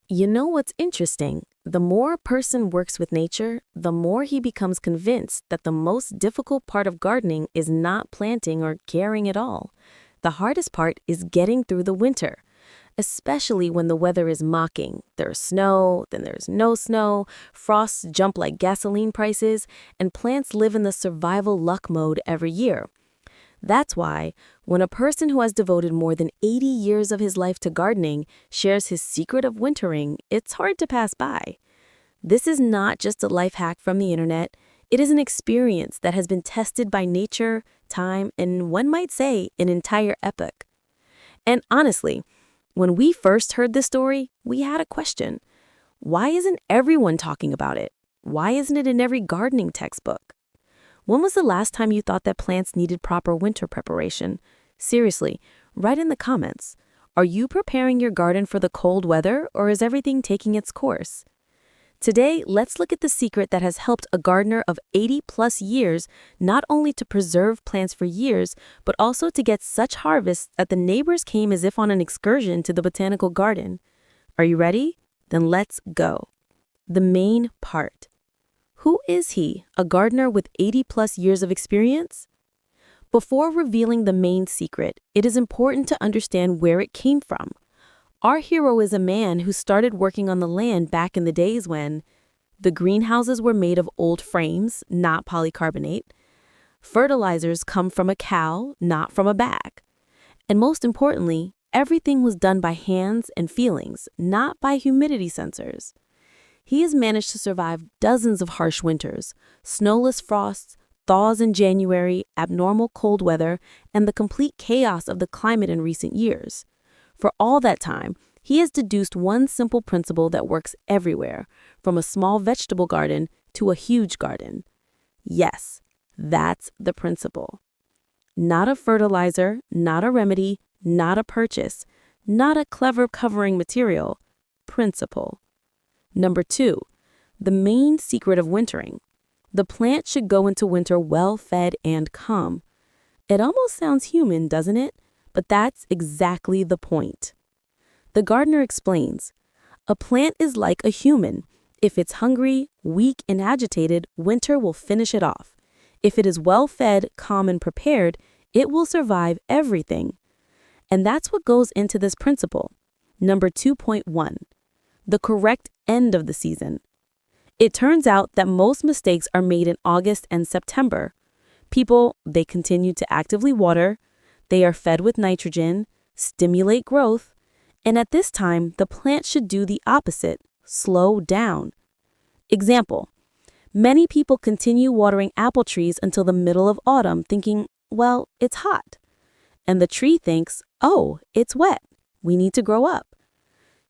You know what's interesting? The more a person works with nature, the more he becomes convinced that the most difficult part of gardening is not planting or caring at all. The hardest part is getting through the winter, especially when the weather is mocking. There's snow, then there's no snow, frosts jump like gasoline prices, and plants live in the survival luck mode every year. That's why, when a person who has devoted more than 80 years of his life to gardening shares his secret of wintering, it's hard to pass by. This is not just a life hack from the internet, it is an experience that has been tested by nature, time, and one might say, an entire epoch. And honestly, when we first heard this story, we had a question. Why isn't everyone talking about it? Why isn't it in every gardening textbook? When was the last time you thought that plants needed proper winter preparation? Seriously, write in the comments. Are you preparing your garden for the cold weather, or is everything taking its course? Today, let's look at the secret that has helped a gardener of 80+ years not only to preserve plants for years, but also to get such harvests that the neighbors came as if on an excursion to the botanical garden. Are you ready? Then let's go. The main part. Who is he, a gardener with 80+ years of experience? Before revealing the main secret, it is important to understand where it came from. Our hero is a man who started working on the land back in the days when the greenhouses were made of old frames, not polycarbonate. Fertilizers come from a cow, not from a bag. And most importantly, everything was done by hands and feelings, not by humidity sensors. He has managed to survive dozens of harsh winters, snowless frosts, thaws in January, abnormal cold weather, and the complete chaos of the climate in recent years. For all that time, he has deduced one simple principle that works everywhere, from a small vegetable garden to a huge garden. Yes, that's the principle. Not a fertilizer, not a remedy, not a purchase, not a clever covering material. Principle. Number 2, the main secret of wintering. The plant should go into winter well-fed and calm. It almost sounds human, doesn't it? But that's exactly the point. The gardener explains, a plant is like a human. If it's hungry, weak, and agitated, winter will finish it off. If it is well-fed, calm, and prepared, it will survive everything. And that's what goes into this principle. Number 2.1. The correct end of the season. It turns out that most mistakes are made in August and September. People, they continue to actively water, they are fed with nitrogen, stimulate growth, and at this time, the plant should do the opposite, slow down. Example, many people continue watering apple trees until the middle of autumn thinking, well, it's hot. And the tree thinks, oh, it's wet, we need to grow up.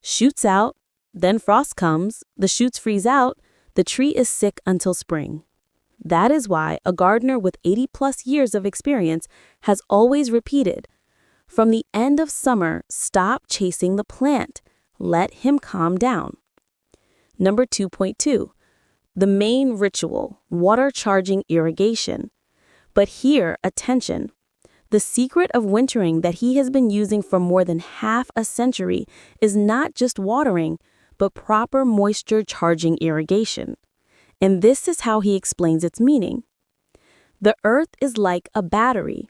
Shoots out, then frost comes, the shoots freeze out, the tree is sick until spring. That is why a gardener with 80+ years of experience has always repeated, from the end of summer, stop chasing the plant. Let him calm down. Number 2.2, the main ritual, water charging irrigation. But here, attention. The secret of wintering that he has been using for more than half a century is not just watering, but proper moisture-charging irrigation. And this is how he explains its meaning. The earth is like a battery.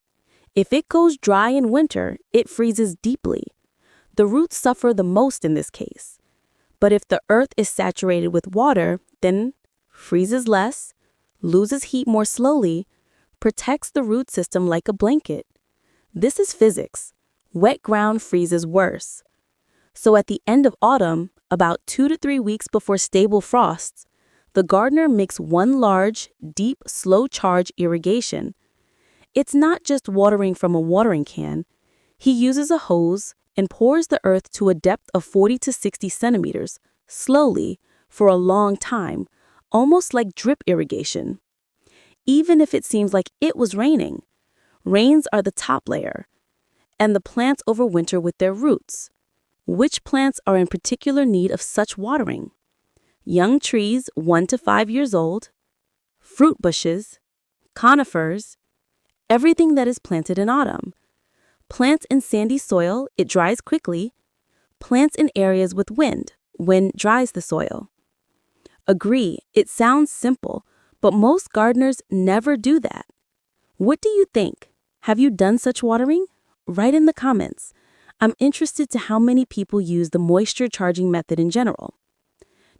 If it goes dry in winter, it freezes deeply. The roots suffer the most in this case. But if the earth is saturated with water, then freezes less, loses heat more slowly, protects the root system like a blanket. This is physics. Wet ground freezes worse. So at the end of autumn, about 2 to 3 weeks before stable frosts, the gardener makes one large, deep, slow-charge irrigation. It's not just watering from a watering can. He uses a hose and pours the earth to a depth of 40 to 60 centimeters, slowly, for a long time, almost like drip irrigation. Even if it seems like it was raining, rains are the top layer, and the plants overwinter with their roots. Which plants are in particular need of such watering? Young trees 1 to 5 years old, fruit bushes, conifers, everything that is planted in autumn. Plants in sandy soil, it dries quickly. Plants in areas with wind, Wind dries the soil. Agree, it sounds simple, but most gardeners never do that. What do you think? Have you done such watering? Write in the comments. I'm interested to how many people use the moisture charging method in general.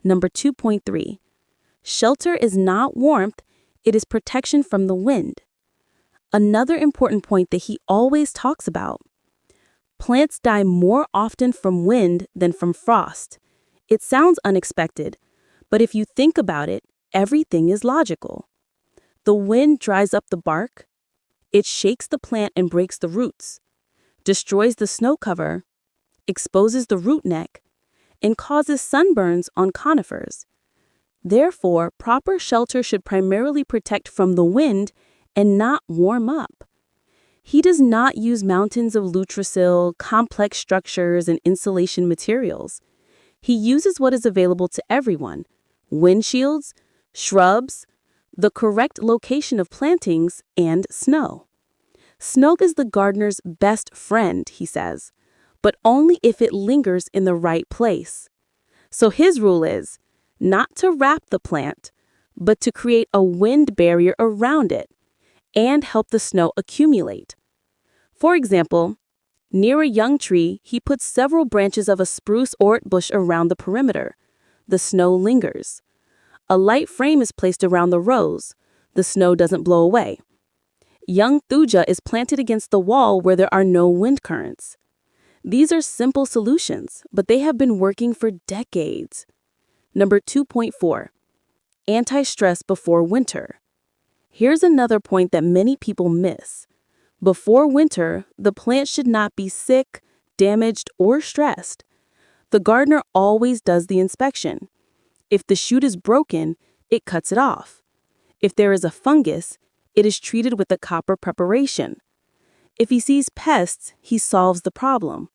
Number 2.3. Shelter is not warmth, it is protection from the wind. Another important point that he always talks about. Plants die more often from wind than from frost. It sounds unexpected, but if you think about it, everything is logical. The wind dries up the bark, it shakes the plant and breaks the roots, destroys the snow cover, exposes the root neck, and causes sunburns on conifers. Therefore, proper shelter should primarily protect from the wind and not warm up. He does not use mountains of Lutrasil, complex structures, and insulation materials. He uses what is available to everyone: windshields, shrubs, the correct location of plantings, and snow. Snow is the gardener's best friend, he says, but only if it lingers in the right place. So his rule is not to wrap the plant, but to create a wind barrier around it and help the snow accumulate. For example, near a young tree, he puts several branches of a spruce or bush around the perimeter. The snow lingers. A light frame is placed around the rows. The snow doesn't blow away. Young thuja is planted against the wall where there are no wind currents. These are simple solutions, but they have been working for decades. Number 2.4. Anti-stress before winter. Here's another point that many people miss. Before winter, the plant should not be sick, damaged, or stressed. The gardener always does the inspection. If the shoot is broken, it cuts it off. If there is a fungus, it is treated with a copper preparation. If he sees pests, he solves the problem.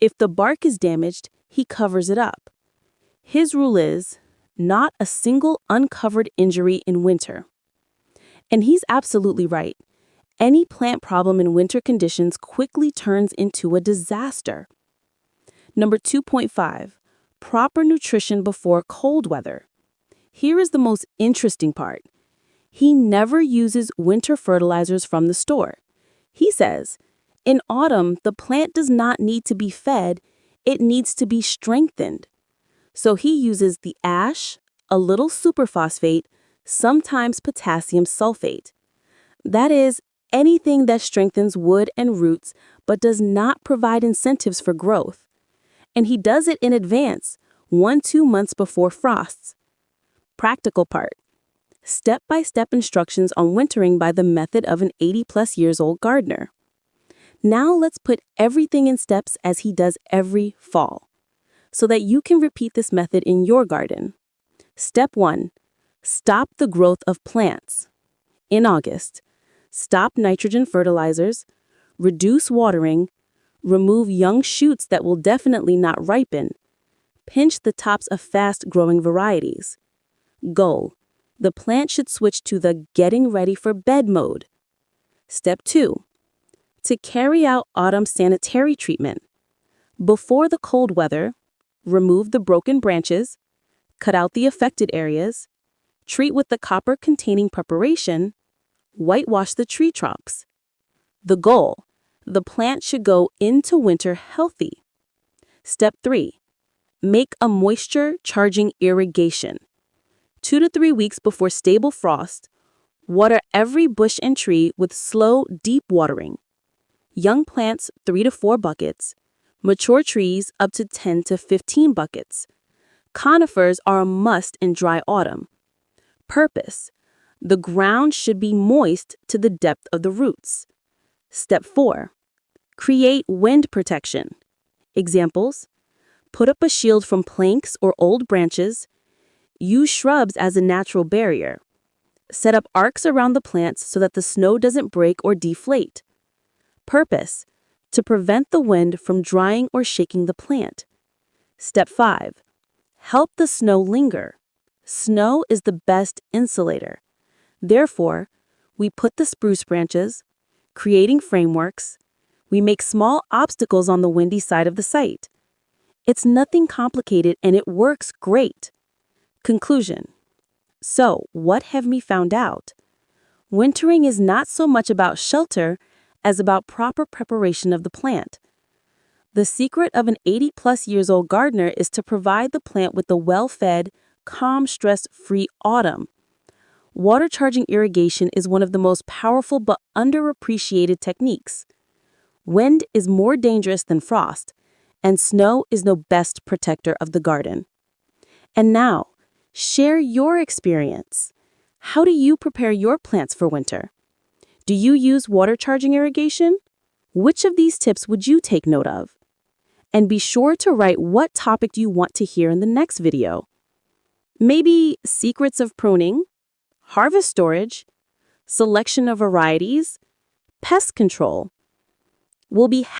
If the bark is damaged, he covers it up. His rule is not a single uncovered injury in winter. And he's absolutely right. Any plant problem in winter conditions quickly turns into a disaster. Number 2.5. Proper nutrition before cold weather. Here is the most interesting part. He never uses winter fertilizers from the store. He says, in autumn, the plant does not need to be fed, it needs to be strengthened. So he uses the ash, a little superphosphate, sometimes potassium sulfate. That is, anything that strengthens wood and roots but does not provide incentives for growth. And he does it in advance, 1-2 months before frosts. Practical part. Step-by-step instructions on wintering by the method of an 80+ years old gardener. Now let's put everything in steps as he does every fall, so that you can repeat this method in your garden. Step 1. Stop the growth of plants. In August, stop nitrogen fertilizers, reduce watering, remove young shoots that will definitely not ripen, pinch the tops of fast-growing varieties. Goal. The plant should switch to the getting ready for bed mode. Step 2. To carry out autumn sanitary treatment. Before the cold weather, remove the broken branches, cut out the affected areas, treat with the copper-containing preparation, whitewash the tree trunks. The goal. The plant should go into winter healthy. Step 3. Make a moisture-charging irrigation. 2 to 3 weeks before stable frost, water every bush and tree with slow, deep watering. Young plants 3 to 4 buckets, mature trees up to 10 to 15 buckets. Conifers are a must in dry autumn. Purpose. The ground should be moist to the depth of the roots. Step 4. Create wind protection. Examples: put up a shield from planks or old branches. Use shrubs as a natural barrier. Set up arcs around the plants so that the snow doesn't break or deflate. Purpose: to prevent the wind from drying or shaking the plant. Step 5. Help the snow linger. Snow is the best insulator. Therefore, we put the spruce branches, creating frameworks. We make small obstacles on the windy side of the site. It's nothing complicated and it works great. Conclusion. So, what have we found out? Wintering is not so much about shelter as about proper preparation of the plant. The secret of an 80-plus years old gardener is to provide the plant with a well-fed, calm, stress-free autumn. Water charging irrigation is one of the most powerful but underappreciated techniques. Wind is more dangerous than frost, and snow is no best protector of the garden. And now, share your experience. How do you prepare your plants for winter? Do you use water charging irrigation? Which of these tips would you take note of? And be sure to write what topic you want to hear in the next video. Maybe secrets of pruning, harvest storage, selection of varieties, pest control. We'll be